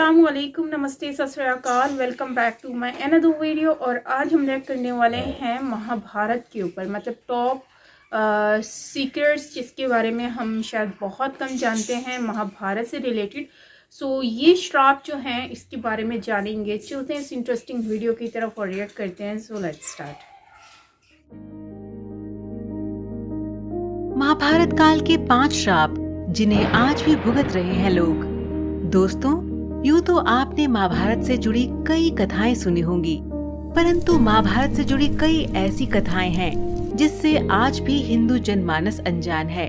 अस्सलामुअलैकुम, नमस्ते, Sat Shri Akal. Welcome back to my another video. और आज हम लेकर करने वाले हैं महाभारत के ऊपर, मतलब टॉप सीक्रेट्स जिसके बारे में हम शायद बहुत कम जानते हैं महाभारत से रिलेटेड। सो ये श्राप जो हैं इसके बारे में जानेंगे। चलते हैं इस इंटरेस्टिंग वीडियो की तरफ और रिएक्ट करते हैं। So let's start. महाभारत काल के 5 श्राप जिन्हें आज भी भुगत रहे हैं लोग। दोस्तों, यूँ तो आपने महाभारत से जुड़ी कई कथाएं सुनी होंगी, परंतु महाभारत से जुड़ी कई ऐसी कथाएं हैं जिससे आज भी हिंदू जनमानस अनजान है।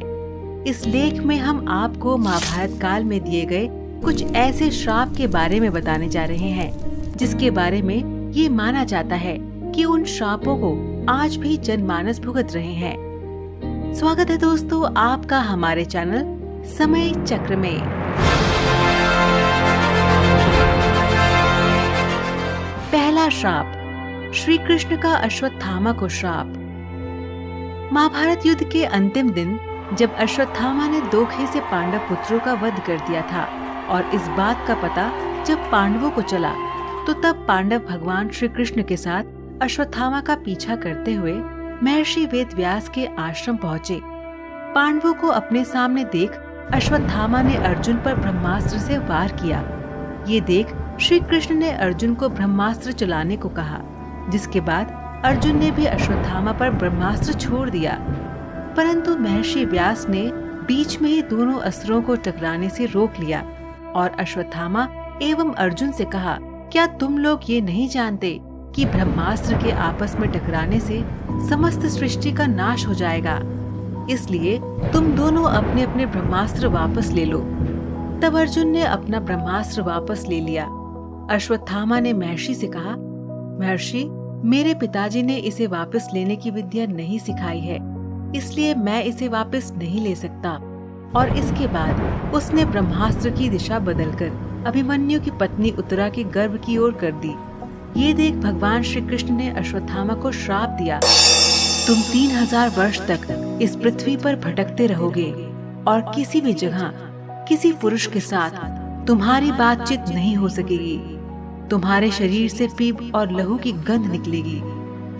इस लेख में हम आपको महाभारत काल में दिए गए कुछ ऐसे श्राप के बारे में बताने जा रहे हैं जिसके बारे में ये माना जाता है कि उन श्रापों को आज भी जनमानस भुगत रहे हैं। स्वागत है दोस्तों आपका हमारे चैनल समय चक्र में। पहला श्राप, श्री कृष्ण का अश्वत्थामा को श्राप। महाभारत युद्ध के अंतिम दिन जब अश्वत्थामा ने धोखे से पांडव पुत्रों का वध कर दिया था और इस बात का पता जब पांडवों को चला, तो तब पांडव भगवान श्री कृष्ण के साथ अश्वत्थामा का पीछा करते हुए महर्षि वेदव्यास के आश्रम पहुँचे। पांडवों को अपने सामने देख अश्वत्थामा ने अर्जुन पर ब्रह्मास्त्र से वार किया। ये देख श्री कृष्ण ने अर्जुन को ब्रह्मास्त्र चलाने को कहा, जिसके बाद अर्जुन ने भी अश्वत्थामा पर ब्रह्मास्त्र छोड़ दिया। परंतु महर्षि व्यास ने बीच में ही दोनों अस्त्रों को टकराने से रोक लिया और अश्वत्थामा एवं अर्जुन से कहा, क्या तुम लोग ये नहीं जानते कि ब्रह्मास्त्र के आपस में टकराने से समस्त सृष्टि का नाश हो जाएगा? इसलिए तुम दोनों अपने अपने ब्रह्मास्त्र वापस ले लो। तब अर्जुन ने अपना ब्रह्मास्त्र वापस ले लिया। अश्वत्थामा ने महर्षि से कहा, महर्षि, मेरे पिताजी ने इसे वापस लेने की विद्या नहीं सिखाई है, इसलिए मैं इसे वापस नहीं ले सकता। और इसके बाद उसने ब्रह्मास्त्र की दिशा बदलकर अभिमन्यु की पत्नी उत्तरा के गर्भ की ओर कर दी। ये देख भगवान श्री कृष्ण ने अश्वत्थामा को श्राप दिया, तुम 3000 वर्ष तक इस पृथ्वी पर भटकते रहोगे और किसी भी जगह किसी पुरुष के साथ तुम्हारी बातचीत नहीं हो सकेगी। तुम्हारे शरीर से पीप और लहू की गंध निकलेगी,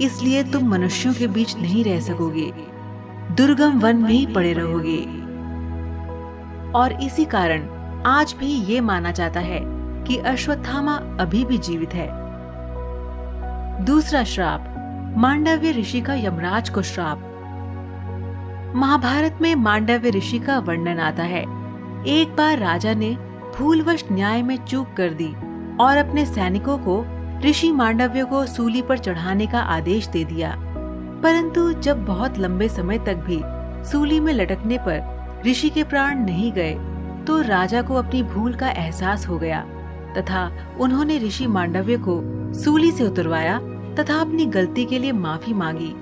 इसलिए तुम मनुष्यों के बीच नहीं रह सकोगे, दुर्गम वन में ही पड़े रहोगे। और इसी कारण आज भी ये माना जाता है कि अश्वत्थामा अभी भी जीवित है। दूसरा श्राप, मांडव्य ऋषि का यमराज को श्राप। महाभारत में मांडव्य ऋषि का वर्णन आता है। एक बार राजा ने भूलवश न्याय में चूक कर दी और अपने सैनिकों को ऋषि मांडव्य को सूली पर चढ़ाने का आदेश दे दिया। परंतु जब बहुत लंबे समय तक भी सूली में लटकने पर ऋषि के प्राण नहीं गए, तो राजा को अपनी भूल का एहसास हो गया तथा उन्होंने ऋषि मांडव्य को सूली से उतरवाया तथा अपनी गलती के लिए माफी मांगी।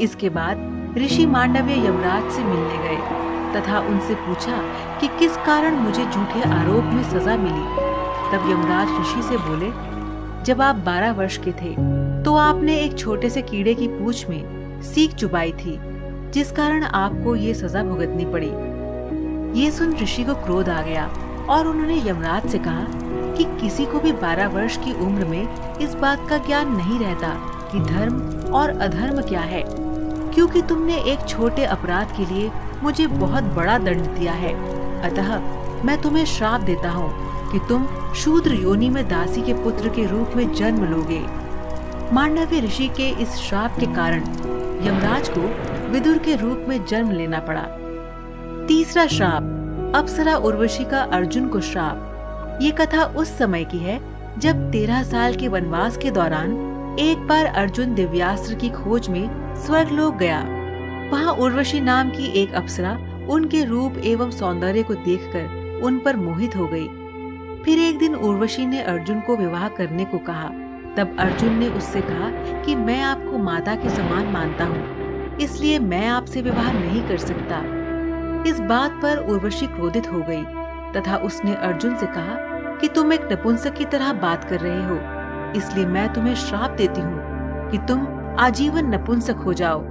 इसके बाद ऋषि मांडव्य यमराज से मिलने गए तथा उनसे पूछा कि किस कारण मुझे झूठे आरोप में सजा मिली। तब यमराज ऋषि से बोले, जब आप 12 वर्ष के थे तो आपने एक छोटे से कीड़े की पूंछ में सीख चुबाई थी, जिस कारण आपको ये सजा भुगतनी पड़ी। ये सुन ऋषि को क्रोध आ गया और उन्होंने यमराज से कहा कि किसी को भी 12 वर्ष की उम्र में इस बात का ज्ञान नहीं रहता कि धर्म और अधर्म क्या है, क्योंकि तुमने एक छोटे अपराध के लिए मुझे बहुत बड़ा दंड दिया है। अतः मैं तुम्हें श्राप देता हूँ कि तुम शूद्र योनि में दासी के पुत्र के रूप में जन्म लोगे। मांडव्य ऋषि के इस श्राप के कारण यमराज को विदुर के रूप में जन्म लेना पड़ा। तीसरा श्राप, अप्सरा उर्वशी का अर्जुन को श्राप। ये कथा उस समय की है जब 13 साल के वनवास के दौरान एक बार अर्जुन दिव्यास्त्र की खोज में स्वर्गलोक गया। वहाँ उर्वशी नाम की एक अप्सरा उनके रूप एवं सौंदर्य को देखकर उन पर मोहित हो गई। फिर एक दिन उर्वशी ने अर्जुन को विवाह करने को कहा। तब अर्जुन ने उससे कहा कि मैं आपको माता के समान मानता हूँ, इसलिए मैं आपसे विवाह नहीं कर सकता। इस बात पर उर्वशी क्रोधित हो गई तथा उसने अर्जुन से कहा कि तुम एक नपुंसक की तरह बात कर रहे हो, इसलिए मैं तुम्हें श्राप देती हूँ कि तुम आजीवन नपुंसक हो जाओ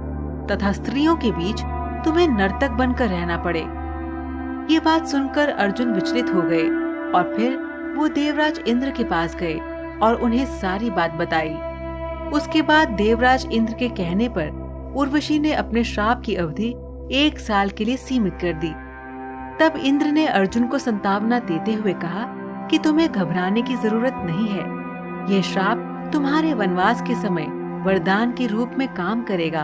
तथा स्त्रियों के बीच तुम्हें नर्तक बनकर रहना पड़े। ये बात सुनकर अर्जुन विचलित हो गए और फिर वो देवराज इंद्र के पास गए और उन्हें सारी बात बताई। उसके बाद देवराज इंद्र के कहने पर उर्वशी ने अपने श्राप की अवधि 1 साल के लिए सीमित कर दी। तब इंद्र ने अर्जुन को संतावना देते हुए कहा कि तुम्हें घबराने की जरूरत नहीं है। यह श्राप तुम्हारे वनवास के समय वरदान के रूप में काम करेगा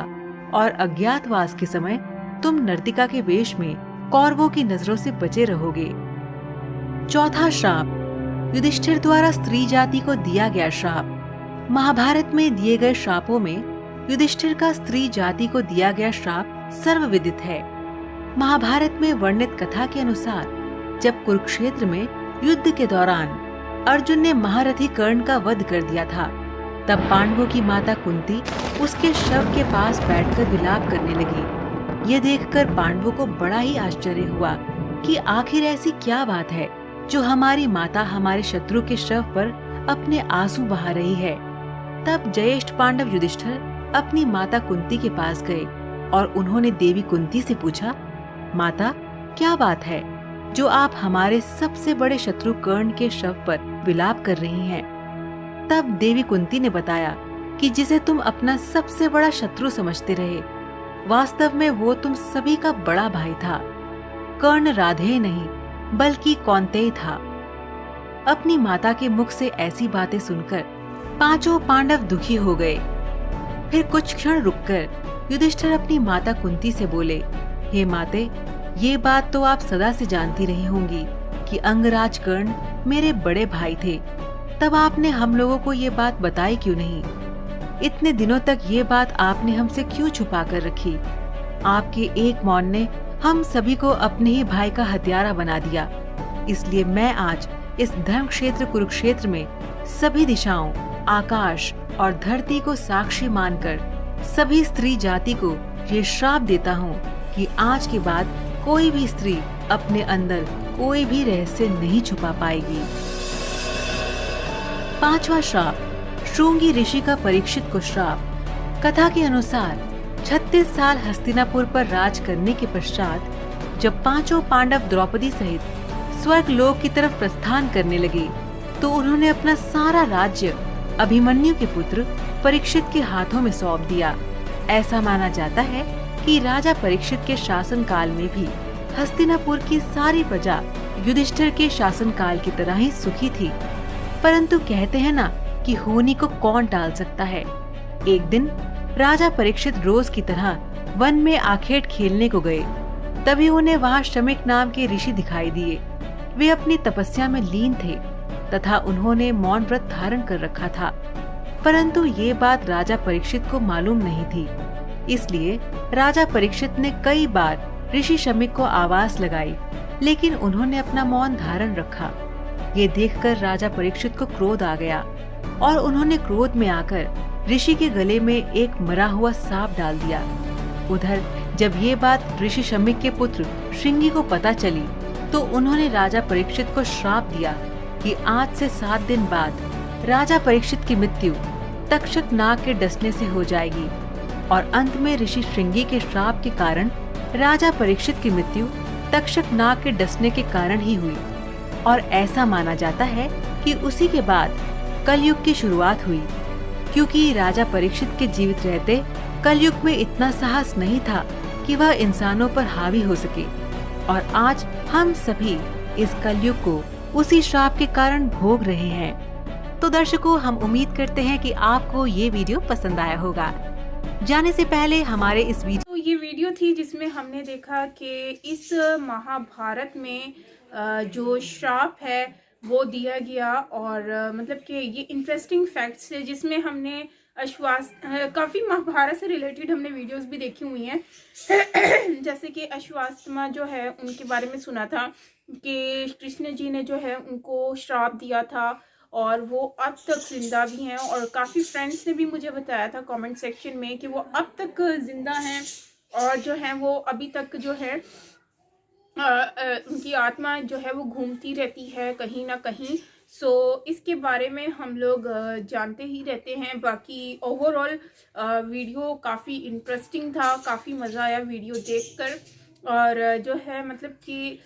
और अज्ञातवास के समय तुम नर्तिका के वेश में कौरवों की नजरों से बचे रहोगे। चौथा श्राप, युधिष्ठिर द्वारा स्त्री जाति को दिया गया श्राप। महाभारत में दिए गए श्रापों में युधिष्ठिर का स्त्री जाति को दिया गया श्राप सर्वविदित है। महाभारत में वर्णित कथा के अनुसार जब कुरुक्षेत्र में युद्ध के दौरान अर्जुन ने महारथी कर्ण का वध कर दिया था, तब पांडवों की माता कुंती उसके शव के पास बैठकर विलाप करने लगी। ये देखकर पांडवों को बड़ा ही आश्चर्य हुआ कि आखिर ऐसी क्या बात है जो हमारी माता हमारे शत्रु के शव पर अपने आंसू बहा रही है। तब ज्येष्ठ पांडव युधिष्ठिर अपनी माता कुंती के पास गए और उन्होंने देवी कुंती से पूछा, माता क्या बात है जो आप हमारे सबसे बड़े शत्रु कर्ण के शव पर विलाप कर रही हैं? तब देवी कुंती ने बताया कि जिसे तुम अपना सबसे बड़ा शत्रु समझते रहे, वास्तव में वो तुम सभी का बड़ा भाई था। कर्ण राधेय नहीं बल्कि कौन्तेय था। अपनी माता के मुख से ऐसी बातें सुनकर पांचों पांडव दुखी हो गए। फिर कुछ क्षण रुककर युधिष्ठिर अपनी माता कुंती से बोले, हे माते, ये बात तो आप सदा से जानती रही होंगी कि अंगराज कर्ण मेरे बड़े भाई थे। तब आपने हम लोगों को ये बात बताई क्यों नहीं? इतने दिनों तक ये बात आपने हमसे क्यों छुपा कर रखी? आपके एक मौन ने हम सभी को अपने ही भाई का हत्यारा बना दिया। इसलिए मैं आज इस धर्म क्षेत्र कुरुक्षेत्र में सभी दिशाओं, आकाश और धरती को साक्षी मानकर सभी स्त्री जाति को ये श्राप देता हूँ कि आज के बाद कोई भी स्त्री अपने अंदर कोई भी रहस्य नहीं छुपा पाएगी। पांचवा श्राप, श्रृंगी ऋषि का परीक्षित को श्राप। कथा के अनुसार 36 साल हस्तिनापुर पर राज करने के पश्चात जब पांचों पांडव द्रौपदी सहित स्वर्ग लोक की तरफ प्रस्थान करने लगे, तो उन्होंने अपना सारा राज्य अभिमन्यु के पुत्र परीक्षित के हाथों में सौंप दिया। ऐसा माना जाता है कि राजा परीक्षित के शासन काल में भी हस्तिनापुर की सारी प्रजा युधिष्ठिर के शासन काल की तरह ही सुखी थी। परंतु कहते हैं ना कि होनी को कौन टाल सकता है। एक दिन राजा परीक्षित रोज की तरह वन में आखेट खेलने को गए। तभी उन्हें वहाँ शमिक नाम के ऋषि दिखाई दिए। वे अपनी तपस्या में लीन थे तथा उन्होंने मौन व्रत धारण कर रखा था। परंतु ये बात राजा परीक्षित को मालूम नहीं थी। इसलिए राजा परीक्षित ने कई बार ऋषि शमिक को आवाज लगाई, लेकिन उन्होंने अपना मौन धारण रखा। ये देखकर राजा परीक्षित को क्रोध आ गया और उन्होंने क्रोध में आकर ऋषि के गले में एक मरा हुआ सांप डाल दिया। उधर जब ये बात ऋषि शमिक के पुत्र श्रृंगी को पता चली, तो उन्होंने राजा परीक्षित को श्राप दिया कि आज से 7 दिन बाद राजा परीक्षित की मृत्यु तक्षक नाग के डसने से हो जाएगी। और अंत में ऋषि श्रृंगी के श्राप के कारण राजा परीक्षित की मृत्यु तक्षक नाग के डसने के कारण ही हुई। और ऐसा माना जाता है कि उसी के बाद कलयुग की शुरुआत हुई, क्योंकि राजा परीक्षित के जीवित रहते कलयुग में इतना साहस नहीं था कि वह इंसानों पर हावी हो सके। और आज हम सभी इस कलयुग को उसी श्राप के कारण भोग रहे हैं। तो दर्शकों, हम उम्मीद करते हैं कि आपको ये वीडियो पसंद आया होगा। जाने से पहले हमारे इस वीडियो तो ये वीडियो थी जिसमें हमने देखा कि इस महाभारत में जो श्राप है वो दिया गया, और मतलब कि ये इंटरेस्टिंग फैक्ट्स है जिसमें हमने काफ़ी महाभारत से रिलेटेड हमने वीडियोस भी देखी हुई हैं। जैसे कि अश्वास्थमा जो है उनके बारे में सुना था कि कृष्ण जी ने जो है उनको श्राप दिया था और वो अब तक जिंदा भी हैं। और काफ़ी फ्रेंड्स ने भी मुझे बताया था कमेंट सेक्शन में कि वो अब तक जिंदा हैं और जो है वो अभी तक जो है उनकी आत्मा जो है वो घूमती रहती है कहीं ना कहीं। सो इसके बारे में हम लोग जानते ही रहते हैं। बाकी ओवरऑल वीडियो काफ़ी इंटरेस्टिंग था, काफ़ी मज़ा आया वीडियो देखकर। और जो है मतलब कि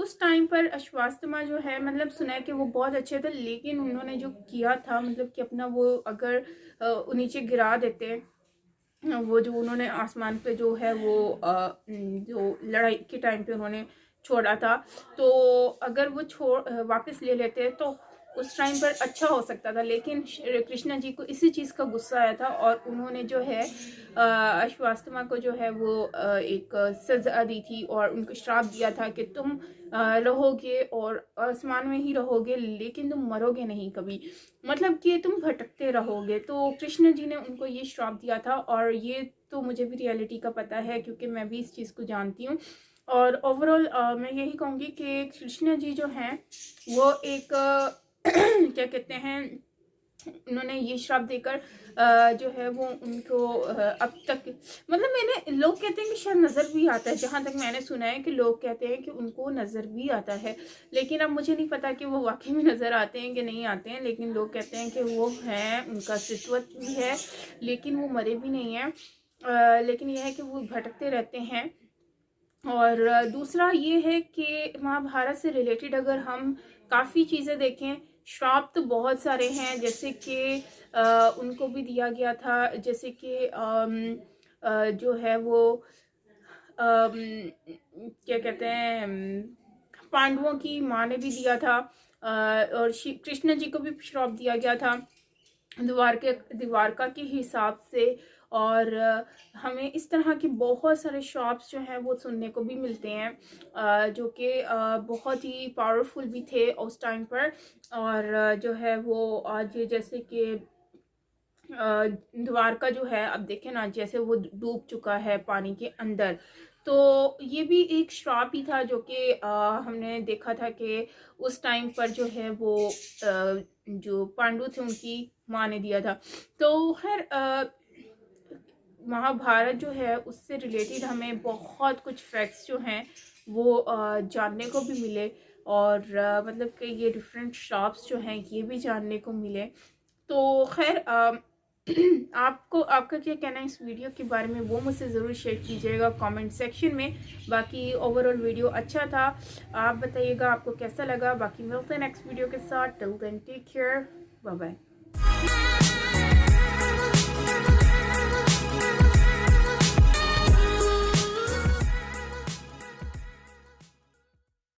उस टाइम पर अश्वत्थामा जो है मतलब सुना है कि वो बहुत अच्छे थे, लेकिन उन्होंने जो किया था मतलब कि अपना वो अगर नीचे गिरा देते, वो जो उन्होंने आसमान पे जो है वो जो लड़ाई के टाइम पे उन्होंने छोड़ा था, तो अगर वो वापस ले लेते तो उस टाइम पर अच्छा हो सकता था। लेकिन कृष्णा जी को इसी चीज़ का गुस्सा आया था और उन्होंने जो है अश्वत्थामा को जो है वो एक सजा दी थी और उनको श्राप दिया था कि तुम रहोगे और आसमान में ही रहोगे, लेकिन तुम मरोगे नहीं कभी, मतलब कि तुम भटकते रहोगे। तो कृष्ण जी ने उनको ये श्राप दिया था और ये तो मुझे भी रियलिटी का पता है क्योंकि मैं भी इस चीज़ को जानती हूँ। और ओवरऑल मैं यही कहूँगी कि कृष्ण जी जो हैं वो एक क्या कहते हैं, उन्होंने ये श्राप देकर जो है वो उनको अब तक मतलब मैंने लोग कहते हैं कि शायद नज़र भी आता है, जहाँ तक मैंने सुना है कि लोग कहते हैं कि उनको नज़र भी आता है, लेकिन अब मुझे नहीं पता कि वो वाकई में नज़र आते हैं कि नहीं आते हैं, लेकिन लोग कहते हैं कि वो हैं, उनका अस्तित्व भी है, लेकिन वो मरे भी नहीं हैं। लेकिन यह है कि वो भटकते रहते हैं। और दूसरा ये है कि महाभारत से रिलेटेड अगर हम काफ़ी चीज़ें देखें, श्राप तो बहुत सारे हैं, जैसे कि उनको भी दिया गया था, जैसे कि जो है वो क्या कहते हैं, पांडवों की माँ ने भी दिया था और कृष्ण जी को भी श्राप दिया गया था द्वारका के हिसाब से। और हमें इस तरह के बहुत सारे शॉप्स जो हैं वो सुनने को भी मिलते हैं जो कि बहुत ही पावरफुल भी थे उस टाइम पर। और जो है वो आज जैसे कि द्वारका जो है अब देखें ना, जैसे वो डूब चुका है पानी के अंदर, तो ये भी एक श्राप ही था जो कि हमने देखा था कि उस टाइम पर जो है वो जो पांडु थे उनकी माँ ने दिया था। तो खैर महाभारत जो है उससे रिलेटेड हमें बहुत कुछ फैक्ट्स जो हैं वो जानने को भी मिले और मतलब कि ये डिफरेंट श्राप्स जो हैं ये भी जानने को मिले। तो खैर आपको आपका क्या कहना है इस वीडियो के बारे में वो मुझसे ज़रूर शेयर कीजिएगा कमेंट सेक्शन में। बाकी ओवरऑल वीडियो अच्छा था, आप बताइएगा आपको कैसा लगा। बाकी मिलते हैं नेक्स्ट वीडियो के साथ, till then take care, bye bye.